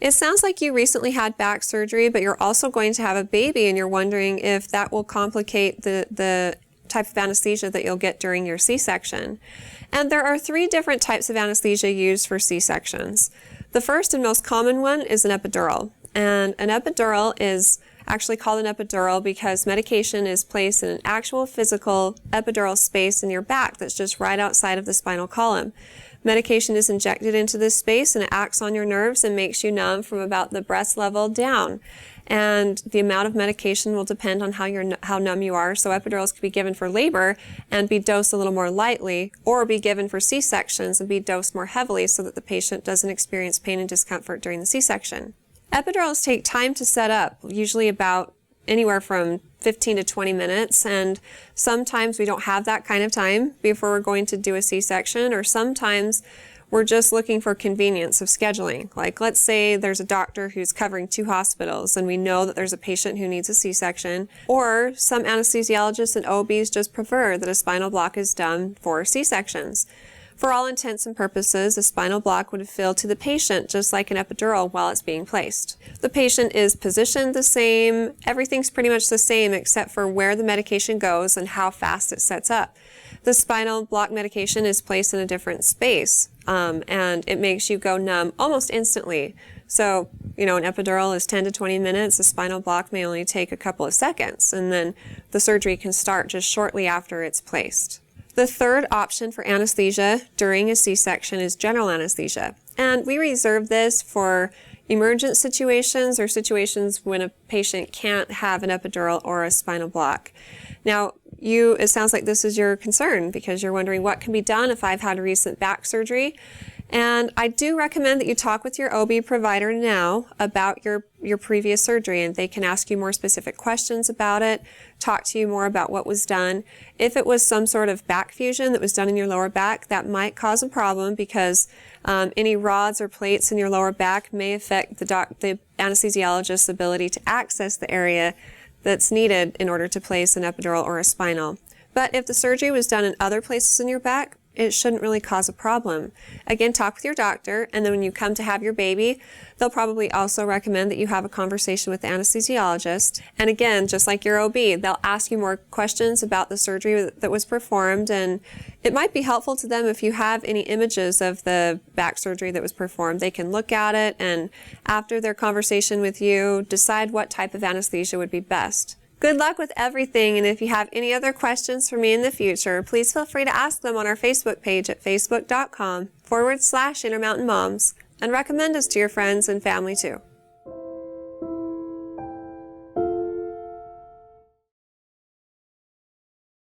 It sounds like you recently had back surgery, but you're also going to have a baby, and you're wondering if that will complicate the type of anesthesia that you'll get during your C-section. And there are 3 different types of anesthesia used for C-sections. The first and most common one is an epidural. And an epidural is actually called an epidural because medication is placed in an actual physical epidural space in your back that's just right outside of the spinal column. Medication is injected into this space and it acts on your nerves and makes you numb from about the breast level down. And the amount of medication will depend on how numb you are. So epidurals can be given for labor and be dosed a little more lightly, or be given for C-sections and be dosed more heavily so that the patient doesn't experience pain and discomfort during the C-section. Epidurals take time to set up, usually about anywhere from 15 to 20 minutes, and sometimes we don't have that kind of time before we're going to do a C-section, or sometimes we're just looking for convenience of scheduling. Like, let's say there's a doctor who's covering 2 hospitals and we know that there's a patient who needs a C-section, or some anesthesiologists and OBs just prefer that a spinal block is done for C-sections. For all intents and purposes, a spinal block would feel to the patient just like an epidural while it's being placed. The patient is positioned the same, everything's pretty much the same except for where the medication goes and how fast it sets up. The spinal block medication is placed in a different space, and it makes you go numb almost instantly. So, an epidural is 10 to 20 minutes, a spinal block may only take a couple of seconds, and then the surgery can start just shortly after it's placed. The third option for anesthesia during a C-section is general anesthesia. And we reserve this for emergent situations or situations when a patient can't have an epidural or a spinal block. Now, it sounds like this is your concern because you're wondering what can be done if I've had a recent back surgery. And I do recommend that you talk with your OB provider now about your previous surgery, and they can ask you more specific questions about it, talk to you more about what was done. If it was some sort of back fusion that was done in your lower back, that might cause a problem because any rods or plates in your lower back may affect the anesthesiologist's ability to access the area that's needed in order to place an epidural or a spinal. But if the surgery was done in other places in your back, it shouldn't really cause a problem. Again, talk with your doctor, and then when you come to have your baby, they'll probably also recommend that you have a conversation with the anesthesiologist. And again, just like your OB, they'll ask you more questions about the surgery that was performed, and it might be helpful to them if you have any images of the back surgery that was performed. They can look at it, and after their conversation with you, decide what type of anesthesia would be best. Good luck with everything, and if you have any other questions for me in the future, please feel free to ask them on our Facebook page at facebook.com/Intermountain Moms, and recommend us to your friends and family too.